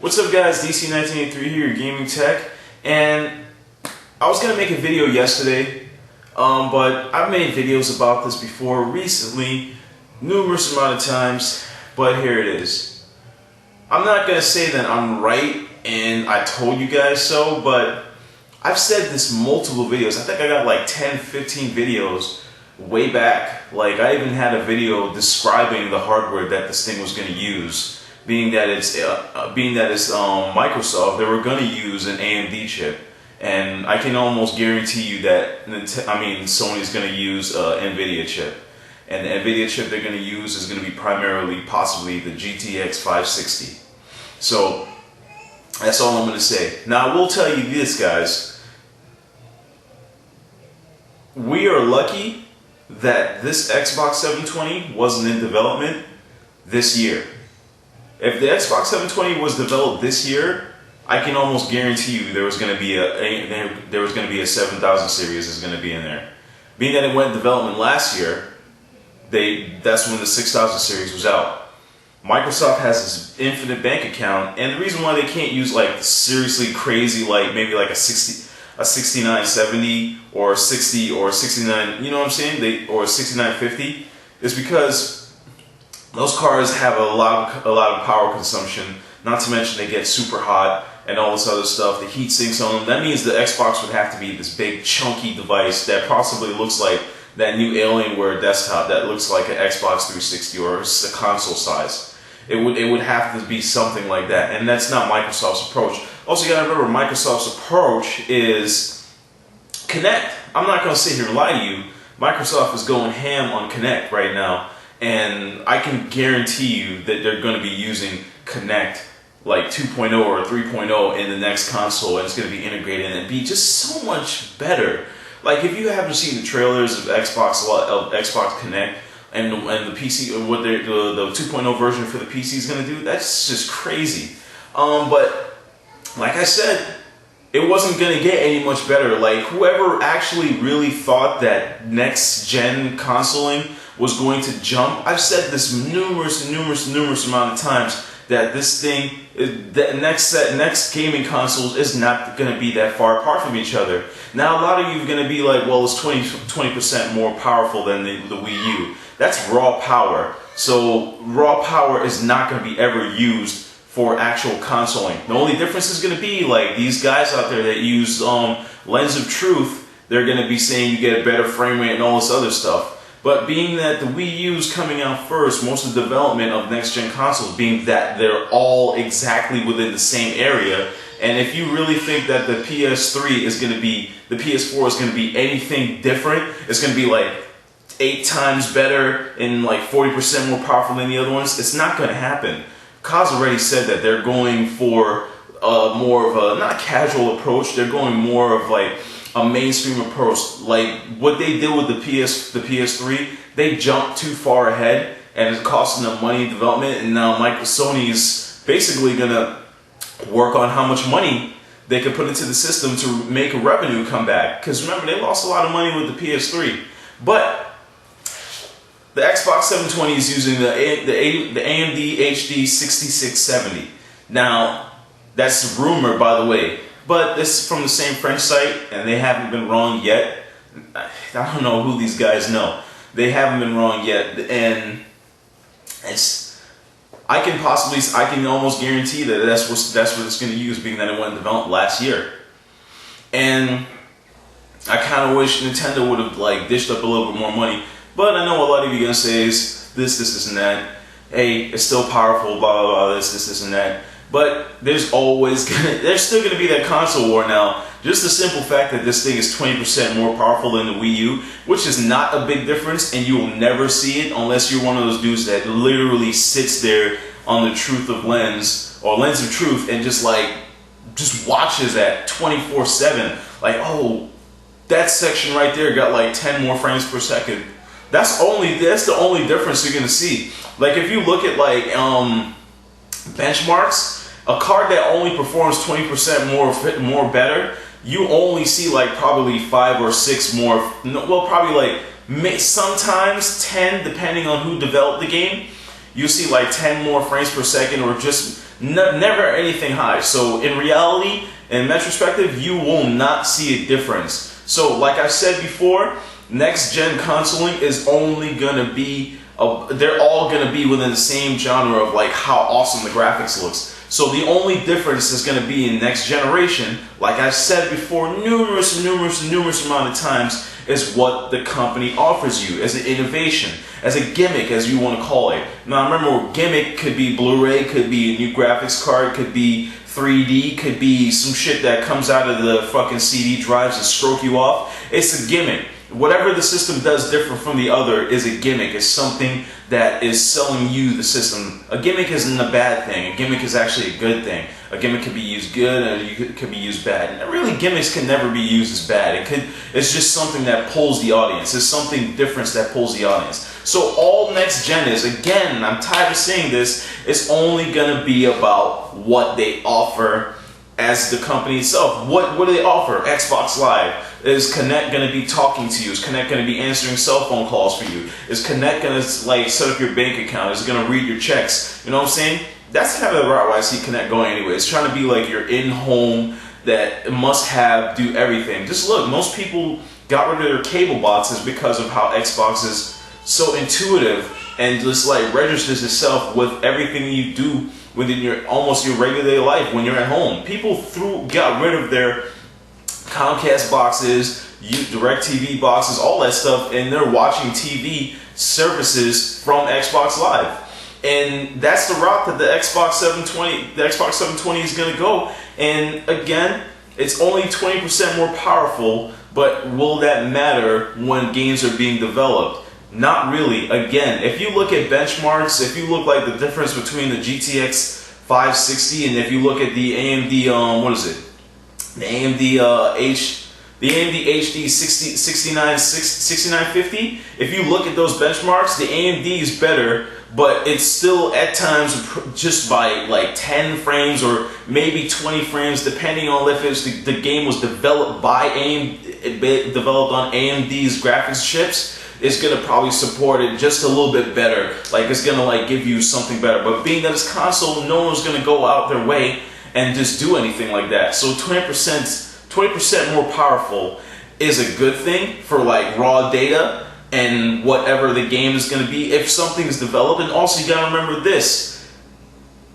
What's up guys, DC1983 here, your gaming tech, and I was going to make a video yesterday, but I've made videos about this before recently, numerous amount of times, but here it is. I'm not going to say that I'm right and I told you guys so, but I've said this multiple videos. I think I got like 10, 15 videos way back. Like I even had a video describing the hardware that this thing was going to use. Being that it's Microsoft, they were going to use an AMD chip, and I can almost guarantee you that Sony's going to use an NVIDIA chip, and the NVIDIA chip they're going to use is going to be primarily, possibly, the GTX 560. So that's all I'm going to say. Now I will tell you this, guys. We are lucky that this Xbox 720 wasn't in development this year. If the Xbox 720 was developed this year, I can almost guarantee you there was going to be a 7000 series is going to be in there. Being that it went in development last year, that's when the 6000 series was out. Microsoft has this infinite bank account, and the reason why they can't use like seriously crazy, like maybe like a 6970 or 60 or 69, you know what I'm saying, or 6950, is because those cars have a lot of power consumption, not to mention they get super hot and all this other stuff, the heat sinks on them. That means the Xbox would have to be this big chunky device that possibly looks like that new Alienware desktop that looks like an Xbox 360 or a console size. It would have to be something like that, and that's not Microsoft's approach. Also, you gotta remember, Microsoft's approach is Kinect. I'm not gonna sit here and lie to you. Microsoft is going ham on Kinect right now. And I can guarantee you that they're going to be using Kinect like 2.0 or 3.0 in the next console, and it's going to be integrated and be just so much better. Like if you haven't seen the trailers of Xbox Kinect and the PC, what the 2.0 version for the PC is going to do, that's just crazy. But like I said, it wasn't going to get any much better. Like whoever actually really thought that next gen consoling was going to jump. I've said this numerous amount of times that this thing, the next gaming consoles is not going to be that far apart from each other. Now a lot of you are going to be like, well, it's 20% more powerful than the Wii U. That's raw power. So raw power is not going to be ever used for actual consoling. The only difference is going to be like these guys out there that use Lens of Truth. They're going to be saying you get a better frame rate and all this other stuff. But being that the Wii U is coming out first, most of the development of next-gen consoles being that they're all exactly within the same area, and if you really think that the PS4 is going to be anything different, it's going to be like 8 times better and like 40% more powerful than the other ones, it's not going to happen. Kaz already said that they're going for more of a, not a casual approach, they're going more of like a mainstream approach. Like what they did with the PS3, they jumped too far ahead and it's costing them money in development, and now Sony is basically gonna work on how much money they can put into the system to make a revenue come back. Because remember, they lost a lot of money with the PS3. But the Xbox 720 is using the AMD HD 6670. Now, that's rumor, by the way. But this is from the same French site, and they haven't been wrong yet. I don't know who these guys know. They haven't been wrong yet, and I can almost guarantee that that's what it's going to use, being that it went developed last year. And I kind of wish Nintendo would have like dished up a little bit more money. But I know a lot of you are going to say is this, and that. Hey, it's still powerful, blah, blah, blah, this, and that. But there's still going to be that console war now. Just the simple fact that this thing is 20% more powerful than the Wii U, which is not a big difference, and you will never see it unless you're one of those dudes that literally sits there on the Truth of Lens, or Lens of Truth, and just watches that 24/7. Like, oh, that section right there got like 10 more frames per second. That's the only difference you're going to see. Like if you look at like benchmarks, a card that only performs 20% more better, you only see like probably 5 or 6 more, well probably like sometimes 10 depending on who developed the game. You see like 10 more frames per second, or just Never anything high. So in reality, in retrospective, you will not see a difference. So like I said before, next gen consoling is only gonna be, they're all gonna be within the same genre of like how awesome the graphics looks. So the only difference is going to be in next generation, like I said before numerous amount of times, is what the company offers you as an innovation, as a gimmick, as you want to call it. Now remember, gimmick could be Blu-ray, could be a new graphics card, could be 3D, could be some shit that comes out of the fucking CD drives and stroke you off. It's a gimmick. Whatever the system does different from the other is a gimmick. It's something that is selling you the system. A gimmick isn't a bad thing. A gimmick is actually a good thing. A gimmick can be used good and it can be used bad. And really, gimmicks can never be used as bad. It's just something that pulls the audience. It's something different that pulls the audience. So all next gen is, again, I'm tired of saying this, it's only going to be about what they offer as the company itself. What do they offer? Xbox Live. Is Kinect going to be talking to you? Is Kinect going to be answering cell phone calls for you? Is Kinect going to like set up your bank account? Is it going to read your checks? You know what I'm saying? That's kind of the route where I see Kinect going anyway. It's trying to be like your in-home that must have, do everything. Just look, most people got rid of their cable boxes because of how Xbox is so intuitive and just like registers itself with everything you do within your almost your regular life when you're at home. People got rid of their Comcast boxes, DirecTV boxes, all that stuff, and they're watching TV services from Xbox Live. And that's the route that the Xbox 720 is going to go. And again, it's only 20% more powerful, but will that matter when games are being developed? Not really. Again, if you look at benchmarks, if you look like the difference between the GTX 560 and if you look at the AMD, what is it? The AMD HD 6950, if you look at those benchmarks, the AMD is better, but it's still at times just by like 10 frames or maybe 20 frames, depending on if it's the game was developed by developed on AMD's graphics chips. It's gonna probably support it just a little bit better. Like it's gonna like give you something better. But being that it's console, no one's gonna go out their way and just do anything like that. So 20% more powerful is a good thing for like raw data and whatever the game is going to be if something is developed. And also you got to remember this.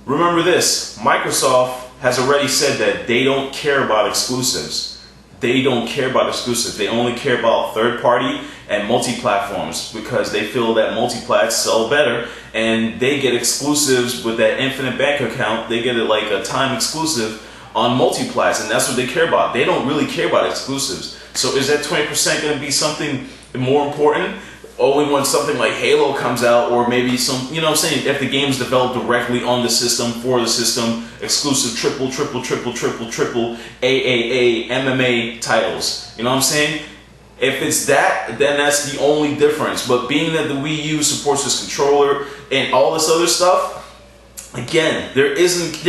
Microsoft has already said that they don't care about exclusives. They don't care about exclusives. They only care about third party and multi-platforms because they feel that multi-plats sell better and they get exclusives with that infinite bank account. They get it like a time exclusive on multi-plats, and that's what they care about. They don't really care about exclusives. So is that 20% going to be something more important? Only when something like Halo comes out, or maybe some, you know what I'm saying, if the game's developed directly on the system, for the system, exclusive triple AAA, MMA titles. You know what I'm saying? If it's that, then that's the only difference. But being that the Wii U supports this controller and all this other stuff, again, there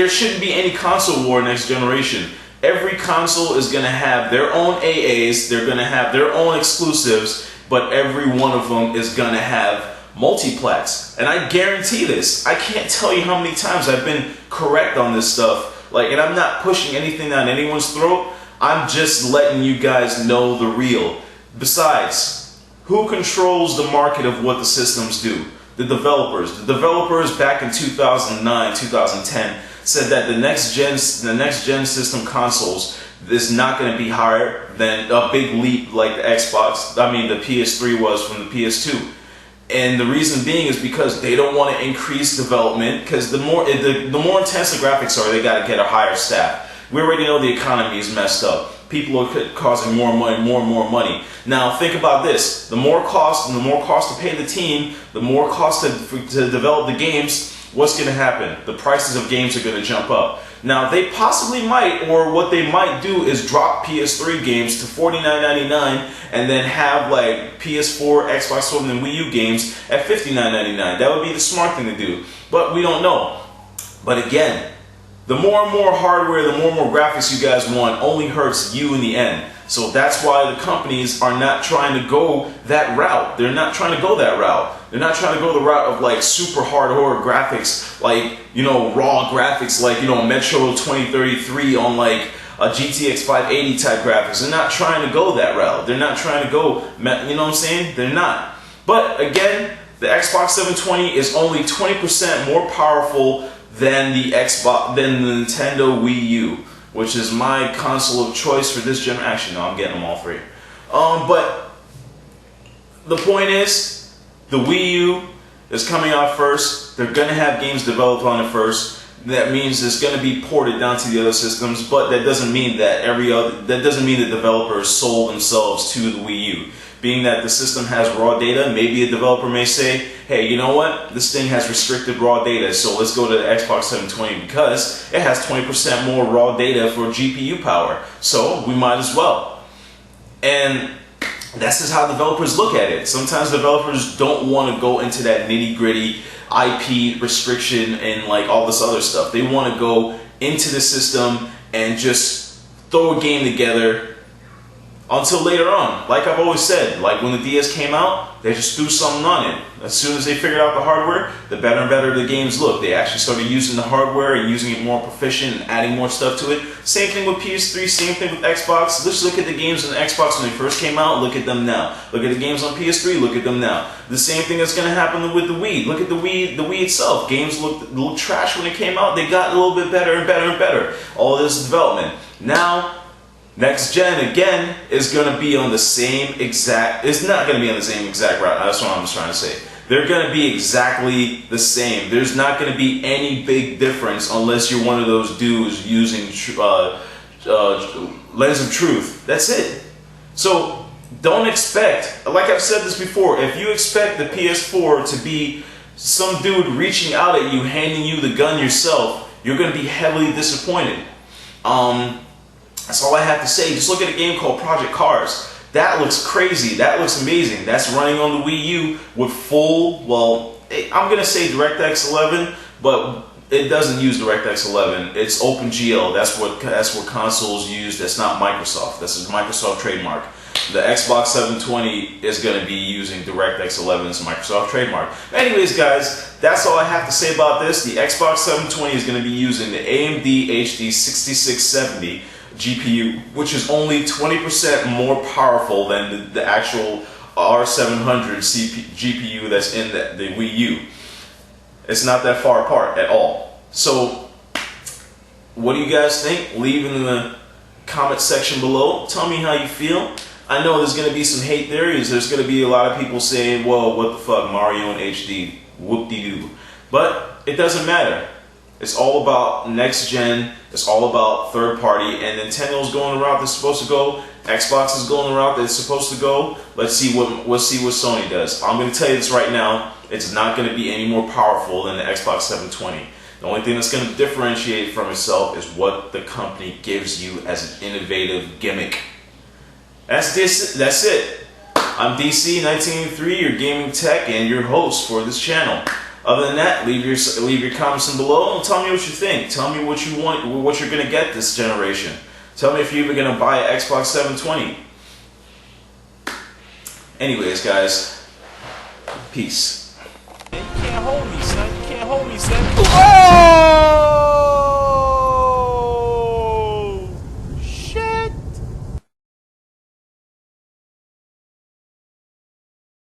shouldn't be any console war next generation. Every console is going to have their own AAs, they're going to have their own exclusives, but every one of them is going to have multiplats. And I guarantee this. I can't tell you how many times I've been correct on this stuff. Like, and I'm not pushing anything down anyone's throat. I'm just letting you guys know the real. Besides, who controls the market of what the systems do? The developers. The developers back in 2009, 2010 said that the next gen system consoles is not going to be higher than a big leap like the the PS3 was from the PS2. And the reason being is because they don't want to increase development, because the more intense the graphics are, they got to get a higher staff. We already know the economy is messed up. People are causing more and more money. Now think about this: the more cost to pay the team, the more cost to develop the games. What's going to happen? The prices of games are going to jump up. Now they possibly might, or what they might do is drop PS3 games to $49.99 and then have like PS4, Xbox One, and Wii U games at $59.99. That would be the smart thing to do, but we don't know. But again, the more and more hardware, the more and more graphics you guys want only hurts you in the end. So that's why the companies are not trying to go that route. They're not trying to go that route. They're not trying to go the route of like super hardcore graphics, like, you know, raw graphics, like, you know, Metro 2033 on like a GTX 580 type graphics. They're not trying to go that route. They're not trying to go, you know what I'm saying? They're not. But again, the Xbox 720 is only 20% more powerful than the Nintendo Wii U, which is my console of choice for this generation. No, I'm getting them all three. But the point is, the Wii U is coming out first. They're gonna have games developed on it first. That means it's gonna be ported down to the other systems, but that doesn't mean that that doesn't mean that developers sold themselves to the Wii U. Being that the system has raw data, maybe a developer may say, hey, you know what? This thing has restricted raw data, so let's go to the Xbox 720 because it has 20% more raw data for GPU power. So we might as well. And that's just how developers look at it. Sometimes developers don't want to go into that nitty-gritty IP restriction and like all this other stuff. They want to go into the system and just throw a game together until later on. Like I've always said, like when the DS came out, they just threw something on it. As soon as they figured out the hardware, the better and better the games look. They actually started using the hardware and using it more proficient and adding more stuff to it. Same thing with PS3, same thing with Xbox. Let's look at the games on the Xbox when they first came out, look at them now. Look at the games on PS3, look at them now. The same thing that's going to happen with the Wii. Look at the Wii itself. Games looked trash when it came out. They got a little bit better and better and better. All this development. Now, next gen again is going to be on the same exact, it's not going to be on the same exact route. That's what I'm just trying to say. They're going to be exactly the same. There's not going to be any big difference unless you're one of those dudes using lens of truth. That's it. So don't expect, like I've said this before, if you expect the PS4 to be some dude reaching out at you, handing you the gun yourself, you're going to be heavily disappointed. That's all I have to say. Just look at a game called Project Cars. That looks crazy. That looks amazing. That's running on the Wii U with full, well, I'm going to say DirectX 11, but it doesn't use DirectX 11. It's OpenGL. That's what consoles use. That's not Microsoft. That's a Microsoft trademark. The Xbox 720 is going to be using DirectX 11 as a Microsoft trademark. Anyways, guys, that's all I have to say about this. The Xbox 720 is going to be using the AMD HD 6670 GPU, which is only 20% more powerful than the actual R700 GPU that's in the Wii U. It's not that far apart at all. So, what do you guys think? Leave it in the comment section below. Tell me how you feel. I know there's going to be some hate theories. There's going to be a lot of people saying, well, what the fuck, Mario in HD, whoop-de-doo. But it doesn't matter. It's all about next gen, it's all about third party, and Nintendo's going the route they're supposed to go, Xbox is going the route they're supposed to go. Let's see what Sony does. I'm going to tell you this right now, it's not going to be any more powerful than the Xbox 720. The only thing that's going to differentiate from itself is what the company gives you as an innovative gimmick. That's it. I'm DC1983, your gaming tech and your host for this channel. Other than that, leave your comments in below and tell me what you think. Tell me what you want, what you're gonna get this generation. Tell me if you're even gonna buy an Xbox 720. Anyways, guys, peace. You can't hold me, son. You can't hold me, son.